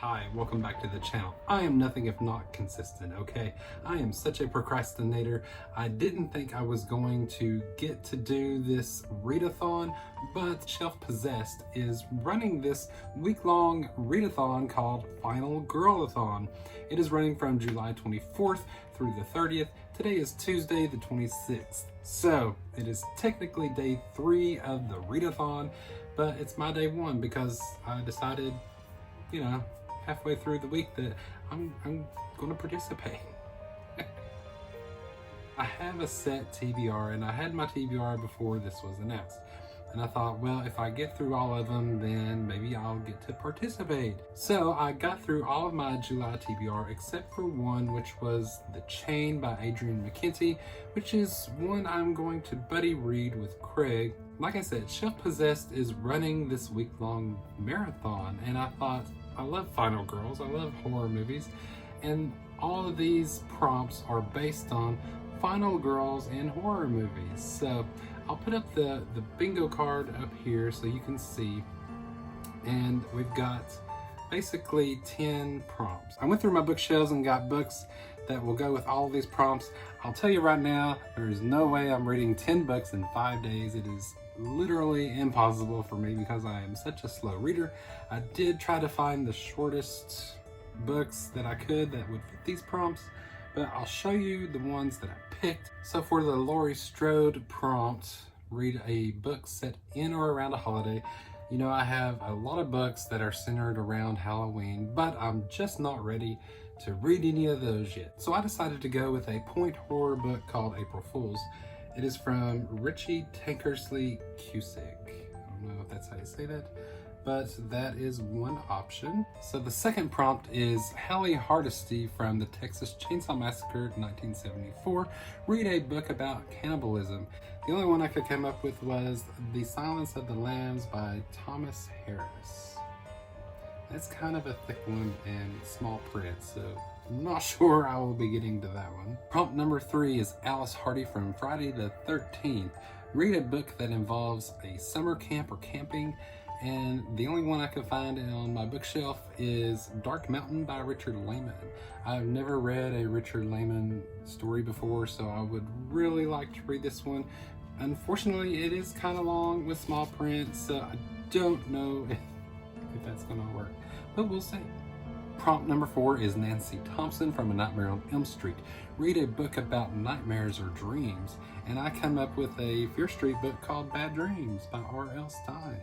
Hi, welcome back to the channel. I am nothing if not consistent, okay? I am such a procrastinator. I didn't think I was going to get to do this readathon, but Shelf Possessed is running this week-long readathon called Final Girl A Thon. It is running from July 24th through the 30th. Today is Tuesday the 26th. So it is technically day 3 of the readathon, but it's my day 1 because I decided, halfway through the week that I'm going to participate. I have a set TBR, and I had my TBR before this was announced. And I thought, well, if I get through all of them, then maybe I'll get to participate. So I got through all of my July TBR except for one, which was The Chain by Adrian McKenty, which is one I'm going to buddy read with Craig. Like I said, Shelf Possessed is running this week-long marathon, and I thought, I love Final Girls, I love horror movies, and all of these prompts are based on Final Girls and horror movies. So I'll put up the bingo card up here so you can see, and we've got basically 10 prompts. I went through my bookshelves and got books that will go with all of these prompts. I'll tell you right now, there is no way I'm reading 10 books in 5 days. It is literally impossible for me because I am such a slow reader. I did try to find the shortest books that I could that would fit these prompts, but I'll show you the ones that I picked. So for the Laurie Strode prompt, read a book set in or around a holiday. I have a lot of books that are centered around Halloween, but I'm just not ready to read any of those yet. So I decided to go with a point horror book called April Fools. It is from Richie Tankersley Cusick. I don't know if that's how you say that, but that is one option. So the second prompt is Hallie Hardesty from the Texas Chainsaw Massacre 1974. Read a book about cannibalism. The only one I could come up with was The Silence of the Lambs by Thomas Harris. That's kind of a thick one and small print, so I'm not sure I will be getting to that one. Prompt number 3 is Alice Hardy from Friday the 13th. Read a book that involves a summer camp or camping, and the only one I could find on my bookshelf is Dark Mountain by Richard Lehman. I've never read a Richard Lehman story before, so I would really like to read this one. Unfortunately, it is kind of long with small print, so I don't know if that's going to work, but we'll see. Prompt number 4 is Nancy Thompson from A Nightmare on Elm Street. Read a book about nightmares or dreams, and I come up with a Fear Street book called Bad Dreams by R.L. Stine.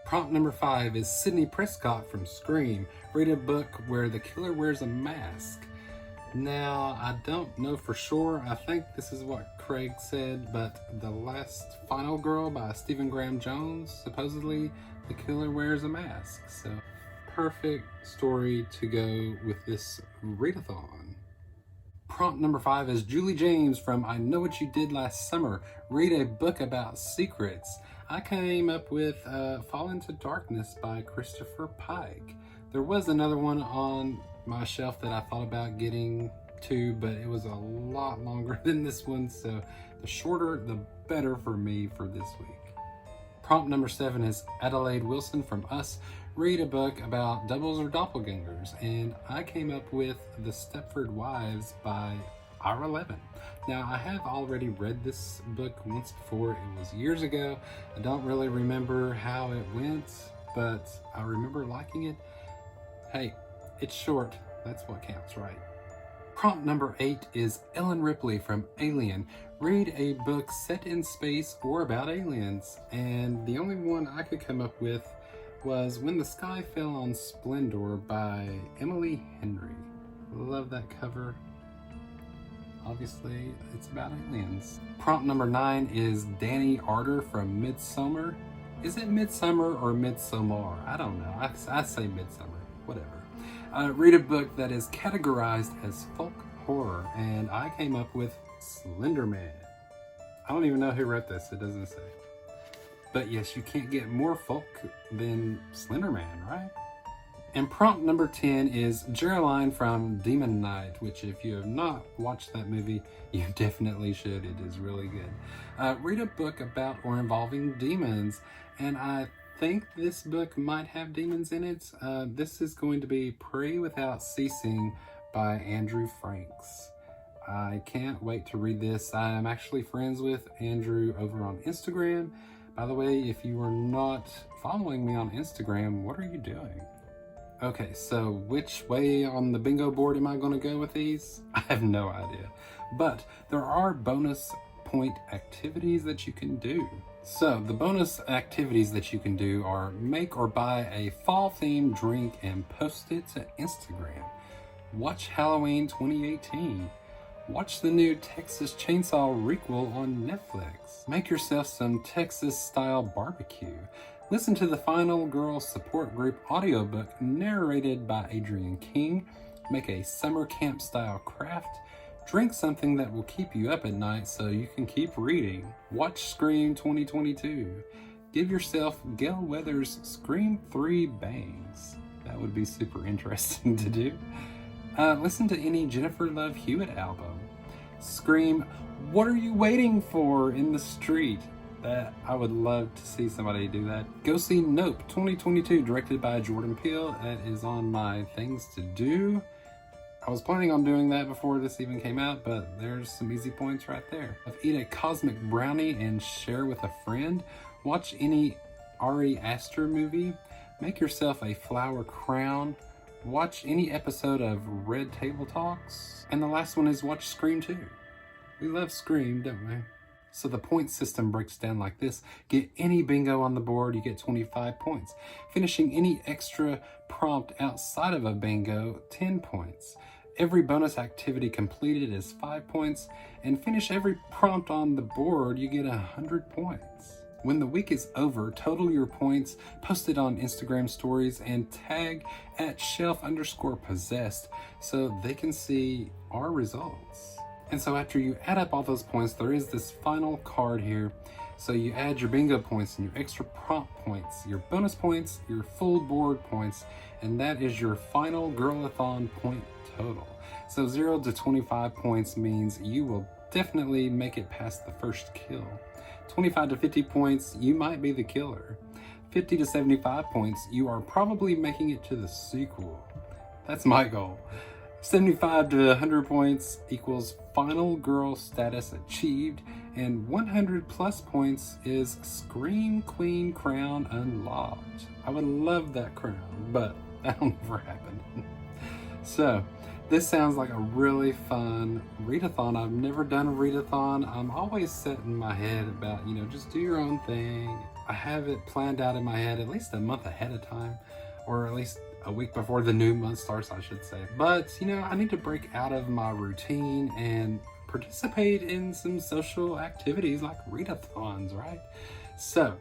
Prompt number 5 is Sidney Prescott from Scream. Read a book where the killer wears a mask. Now, I don't know for sure. I think this is what Craig said, but The Last Final Girl by Stephen Graham Jones, supposedly the killer wears a mask. So, perfect story to go with this readathon. Prompt number 5 is Julie James from I Know What You Did Last Summer. Read a book about secrets. I came up with Fall Into Darkness by Christopher Pike. There was another one on my shelf that I thought about getting to, but it was a lot longer than this one, so the shorter the better for me for this week. Prompt number 7 is Adelaide Wilson from Us. Read a book about doubles or doppelgangers, and I came up with The Stepford Wives by Ira Levin. Now, I have already read this book once before. It was years ago. I don't really remember how it went, but I remember liking it. Hey, it's short. That's what counts, right? Prompt number 8 is Ellen Ripley from Alien. Read a book set in space or about aliens, and the only one I could come up with was When the Sky Fell on Splendor by Emily Henry. Love that cover. Obviously, it's about aliens. Prompt number 9 is Danny Arter from Midsummer. Is it Midsummer or Midsommar? I don't know. I say Midsummer. Whatever. Read a book that is categorized as folk horror, and I came up with Slender Man. I don't even know who wrote this. It doesn't say. But yes, you can't get more folk than Slender Man, right? And prompt number 10 is Geraldine from Demon Knight, which if you have not watched that movie, you definitely should. It is really good. Read a book about or involving demons, and I think this book might have demons in it. This is going to be Pray Without Ceasing by Andrew Franks. I can't wait to read this. I am actually friends with Andrew over on Instagram. By the way, if you are not following me on Instagram, what are you doing? Okay, so which way on the bingo board am I going to go with these? I have no idea. But there are bonus point activities that you can do. So the bonus activities that you can do are make or buy a fall-themed drink and post it to Instagram. Watch Halloween 2018. Watch the new Texas Chainsaw Requel on Netflix. Make yourself some Texas-style barbecue. Listen to the Final Girl support group audiobook narrated by Adrienne King. Make a summer camp-style craft. Drink something that will keep you up at night so you can keep reading. Watch Scream 2022. Give yourself Gail Weathers' Scream 3 bangs. That would be super interesting to do. Listen to any Jennifer Love Hewitt album. Scream, "What are you waiting for?" in the street. That I would love to see somebody do that. Go see Nope 2022, directed by Jordan Peele. That is on my things to do. I was planning on doing that before this even came out, but there's some easy points right there. Eat a cosmic brownie and share with a friend. Watch any Ari Aster movie. Make yourself a flower crown. Watch any episode of Red Table Talks. And the last one is watch Scream 2. We love Scream, don't we? So the point system breaks down like this. Get any bingo on the board, you get 25 points. Finishing any extra prompt outside of a bingo, 10 points. Every bonus activity completed is 5 points. And finish every prompt on the board, you get 100 points. When the week is over, total your points, post it on Instagram stories, and tag at @shelf_possessed so they can see our results. And so after you add up all those points, there is this final card here. So you add your bingo points and your extra prompt points, your bonus points, your full board points, and that is your Final Girl A Thon point total. So 0 to 25 points means you will definitely make it past the first kill. 25 to 50 points, you might be the killer. 50 to 75 points, you are probably making it to the sequel. That's my goal. 75 to 100 points equals Final Girl status achieved, and 100 plus points is Scream Queen crown unlocked. I would love that crown, but that'll never happen. So, this sounds like a really fun readathon. I've never done a readathon. I'm always set in my head about, just do your own thing. I have it planned out in my head at least a month ahead of time, or at least a week before the new month starts, I should say. But, I need to break out of my routine and participate in some social activities like readathons, right? So,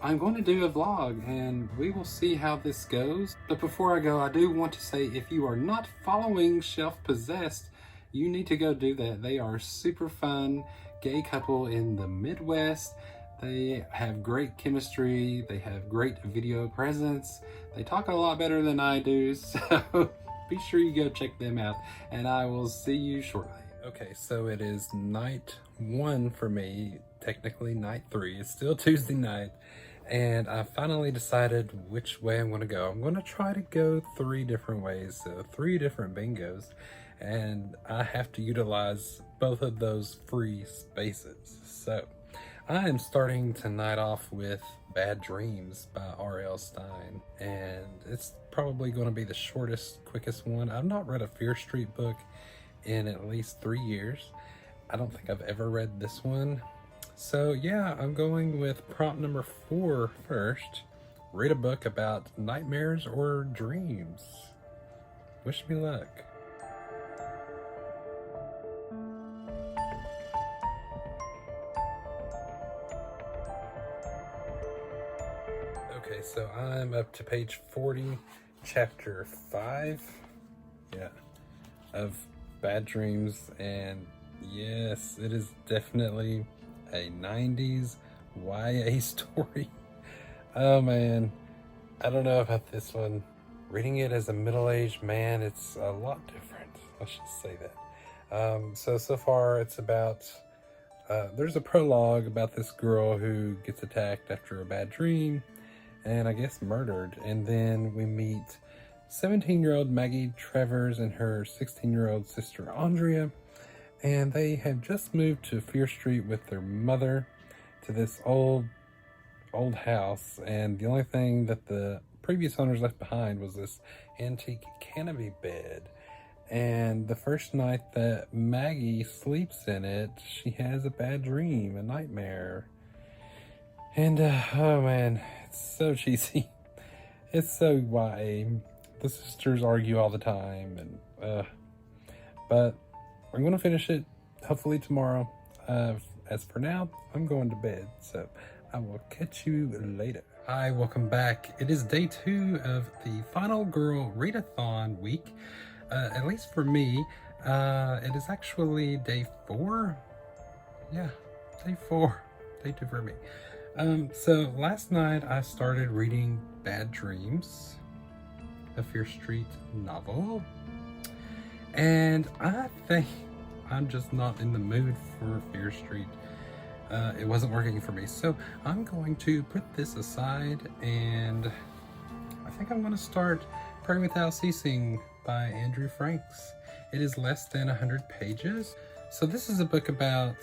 I'm going to do a vlog and we will see how this goes. But before I go, I do want to say if you are not following Shelf Possessed, you need to go do that. They are super fun gay couple in the Midwest. They have great chemistry. They have great video presence. They talk a lot better than I do. So be sure you go check them out and I will see you shortly. Okay, so it is night 1 for me. Technically night 3. It's still Tuesday night. And I finally decided which way I'm going to go. I'm going to try to go 3 different ways, so 3 different bingos. And I have to utilize both of those free spaces. So I am starting tonight off with Bad Dreams by R.L. Stine. And it's probably going to be the shortest, quickest one. I've not read a Fear Street book in at least 3 years. I don't think I've ever read this one. So yeah, I'm going with prompt number 4 first. Read a book about nightmares or dreams. Wish me luck. Okay, so I'm up to page 40, chapter 5, of Bad Dreams, and yes, it is definitely a 90s YA story. Oh man, I don't know about this one. Reading it as a middle-aged man, it's a lot different. Let's just say that. So far it's about, there's a prologue about this girl who gets attacked after a bad dream, and I guess murdered. And then we meet 17-year-old Maggie Travers and her 16-year-old sister Andrea, and they have just moved to Fear Street with their mother to this old house, and the only thing that the previous owners left behind was this antique canopy bed. And the first night that Maggie sleeps in it, she has a bad dream, a nightmare. And oh man, it's so cheesy. It's so YA. The sisters argue all the time, and but I'm gonna finish it hopefully tomorrow. As for now, I'm going to bed, so I will catch you later. Hi, welcome back. It is day 2 of the Final Girl A Thon week. At least for me, it is actually day 4. Yeah, day 4. Day 2 for me. So last night I started reading Bad Dreams, a Fear Street novel. And I think I'm just not in the mood for Fear Street. It wasn't working for me. So I'm going to put this aside, and I think I'm going to start Pray Without Ceasing by Andrew Franks. It is less than 100 pages. So this is a book about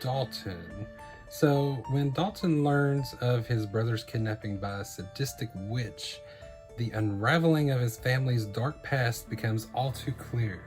Dalton. So when Dalton learns of his brother's kidnapping by a sadistic witch, the unraveling of his family's dark past becomes all too clear.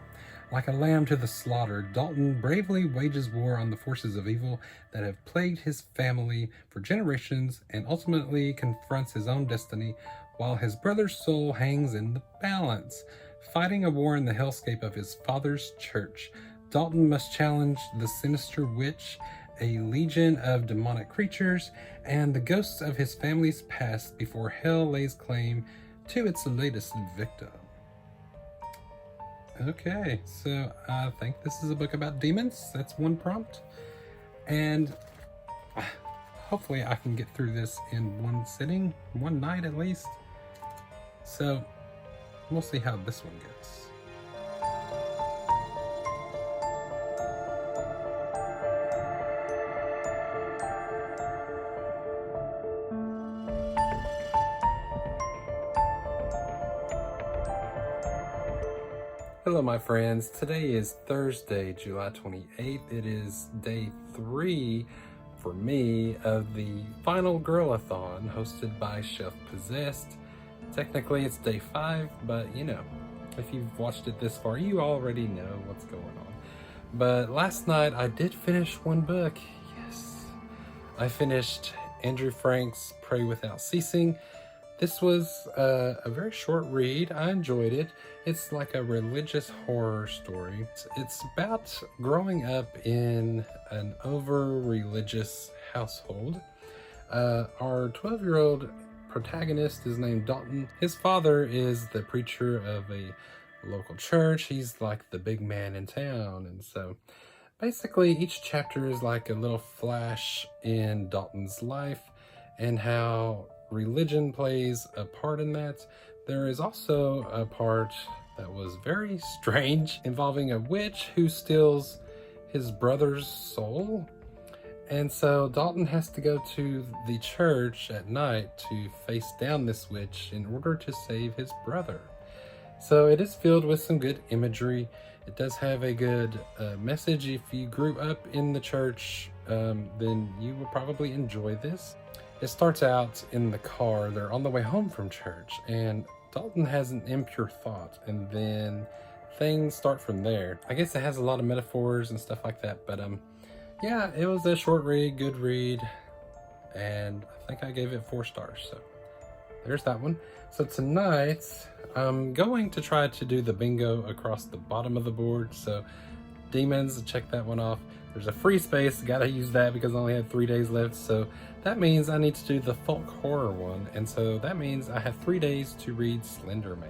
Like a lamb to the slaughter, Dalton bravely wages war on the forces of evil that have plagued his family for generations, and ultimately confronts his own destiny while his brother's soul hangs in the balance. Fighting a war in the hellscape of his father's church, Dalton must challenge the sinister witch, a legion of demonic creatures, and the ghosts of his family's past before hell lays claim to its latest victim. Okay, so I think this is a book about demons. That's one prompt. And hopefully I can get through this in one sitting, one night at least. So we'll see how this one goes. Hello my friends, today is Thursday, July 28th. It is day 3 for me of the Final Girl A Thon hosted by Chef Possessed. Technically it's day 5, but you know, if you've watched it this far, you already know what's going on. But last night I did finish one book. Yes, I finished Andrew Frank's Pray Without Ceasing. This was a very short read. I enjoyed it. It's like a religious horror story. It's about growing up in an over-religious household. Our 12-year-old protagonist is named Dalton. His father is the preacher of a local church. He's like the big man in town. And so basically each chapter is like a little flash in Dalton's life and how religion plays a part in that. There is also a part that was very strange involving a witch who steals his brother's soul. And so Dalton has to go to the church at night to face down this witch in order to save his brother. So it is filled with some good imagery. It does have a good message. If you grew up in the church, then you will probably enjoy this. It starts out in the car. They're on the way home from church, and Dalton has an impure thought, and then things start from there. I guess it has a lot of metaphors and stuff like that, but yeah, it was a short read, good read, and I think I gave it 4 stars, so there's that one. So tonight, I'm going to try to do the bingo across the bottom of the board, so Demons, check that one off. There's a free space, gotta use that because I only had 3 days left, so that means I need to do the folk horror one, and so that means I have 3 days to read Slender Man.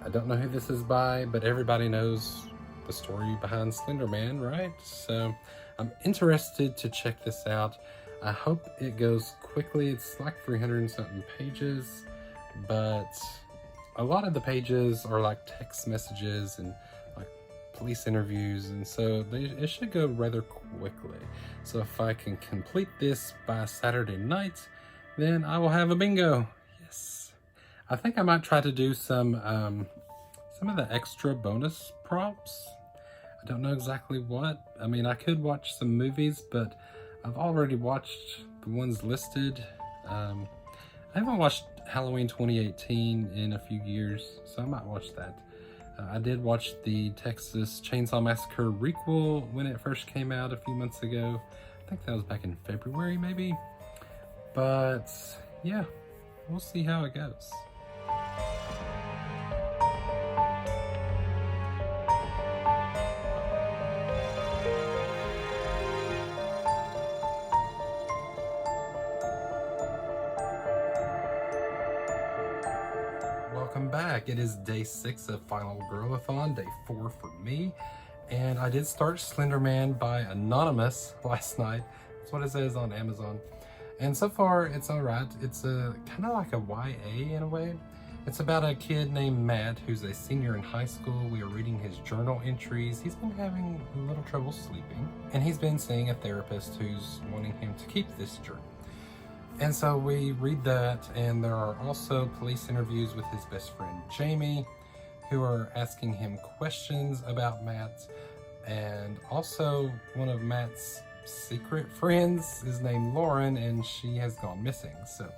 I don't know who this is by, but everybody knows the story behind Slender Man, right? So I'm interested to check this out. I hope it goes quickly. It's like 300 and something pages, but a lot of the pages are like text messages and like police interviews, and so it should go rather quickly. So if I can complete this by Saturday night, then I will have a bingo. Yes. I think I might try to do some of the extra bonus prompts. I don't know exactly what. I mean, I could watch some movies, but I've already watched the ones listed. I haven't watched Halloween 2018 in a few years, so I might watch that. I did watch the Texas Chainsaw Massacre requel when it first came out a few months ago. I think that was back in February, maybe. But yeah, we'll see how it goes. Welcome back. It is day 6 of Final Girl A Thon, day 4 for me. And I did start Slender Man by Anonymous last night. That's what it says on Amazon. And so far, it's alright. It's a kind of like a YA in a way. It's about a kid named Matt who's a senior in high school. We are reading his journal entries. He's been having a little trouble sleeping. And he's been seeing a therapist who's wanting him to keep this journal. And so we read that, and there are also police interviews with his best friend Jamie, who are asking him questions about Matt. And also one of Matt's secret friends is named Lauren, and she has gone missing. So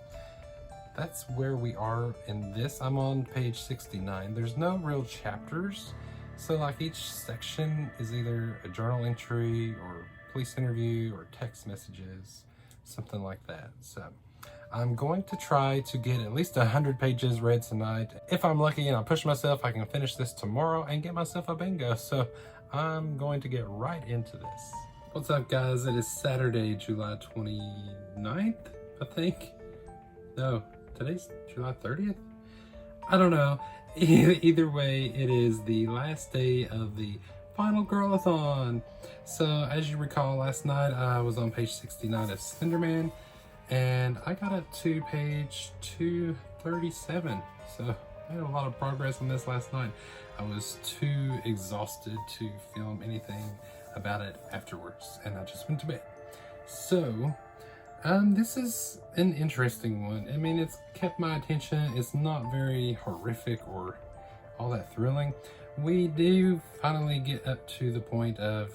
that's where we are in this. I'm on page 69. There's no real chapters. So like each section is either a journal entry or police interview or text messages, something like that. So I'm going to try to get at least 100 pages read tonight. If I'm lucky and I push myself, I can finish this tomorrow and get myself a bingo. So I'm going to get right into this. What's up, guys? It is Saturday, July 29th, I think. No, today's July 30th? I don't know. Either way, it is the last day of the Final Girl A Thon. So as you recall, last night I was on page 69 of Slender Man, and I got up to page 237. So I made a lot of progress on this last night. I was too exhausted to film anything about it afterwards, and I just went to bed. So this is an interesting one. I mean, it's kept my attention. It's not very horrific or all that thrilling. We do finally get up to the point of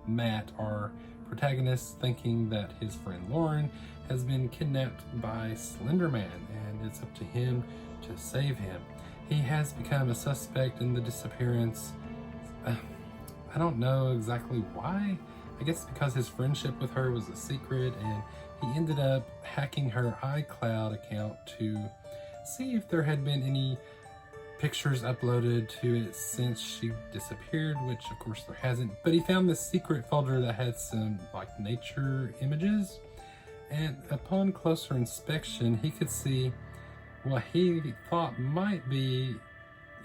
Matt, our protagonist, thinking that his friend Lauren has been kidnapped by Slender Man, and it's up to him to save him. He has become a suspect in the disappearance. I don't know exactly why. I guess because his friendship with her was a secret, and he ended up hacking her iCloud account to see if there had been any pictures uploaded to it since she disappeared, which of course there hasn't. But he found this secret folder that had some like nature images, and upon closer inspection he could see what he thought might be,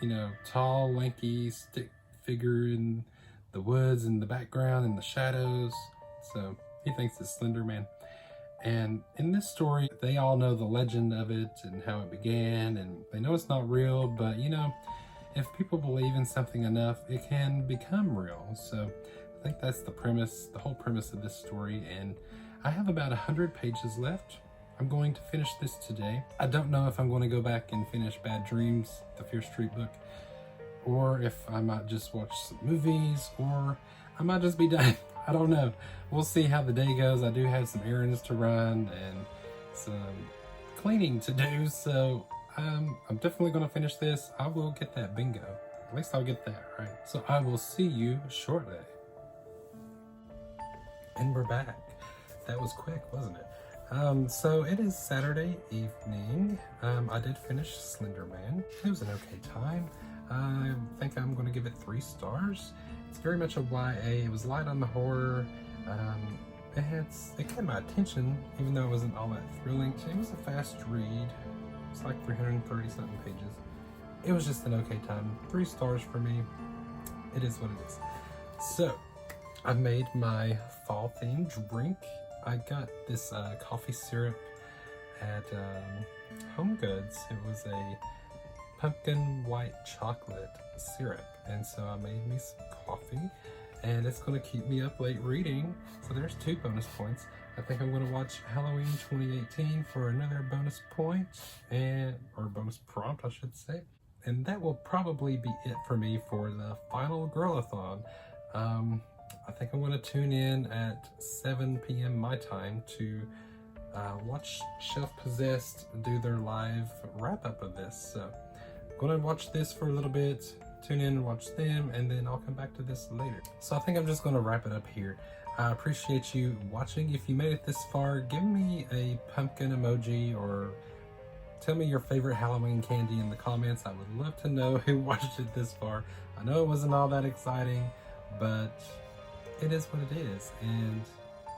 you know, tall, lanky stick figure in the woods in the background in the shadows. So he thinks it's Slender Man. And in this story, they all know the legend of it and how it began, and they know it's not real, but you know, if people believe in something enough, it can become real. So I think that's the premise, the whole premise of this story, and I have about 100 pages left. I'm going to finish this today. I don't know if I'm going to go back and finish Bad Dreams, the Fear Street book, or if I might just watch some movies, or I might just be done. I don't know. We'll see how the day goes. I do have some errands to run and some cleaning to do, so I'm definitely going to finish this. I will get that bingo. At least I'll get that, right? So I will see you shortly. And we're back. That was quick, wasn't it? So it is Saturday evening. I did finish Slender Man. It was an okay time. I think I'm going to give it 3 stars. It's very much a YA. It was light on the horror. It caught my attention, even though it wasn't all that thrilling. It was a fast read. It's like 330 something pages. It was just an okay time. 3 stars for me. It is what it is. So I made my fall themed drink. I got this coffee syrup at Home Goods. It was a pumpkin white chocolate syrup, and so I made me some coffee, and it's going to keep me up late reading. So there's 2 bonus points. I think I'm going to watch Halloween 2018 for another bonus point, or bonus prompt, I should say. And that will probably be it for me for the Final Girl A Thon. I think I'm going to tune in at 7 p.m. my time to watch Shelf Possessed do their live wrap-up of this. So I'm going to watch this for a little bit, tune in and watch them, and then I'll come back to this later. So I think I'm just going to wrap it up here. I appreciate you watching. If you made it this far, give me a pumpkin emoji or tell me your favorite Halloween candy in the comments. I would love to know who watched it this far. I know it wasn't all that exciting, but it is what it is. And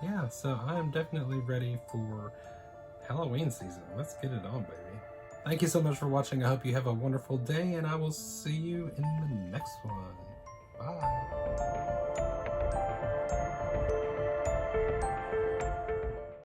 yeah, so I am definitely ready for Halloween season. Let's get it on, baby. Thank you so much for watching. I hope you have a wonderful day, and I will see you in the next one. Bye.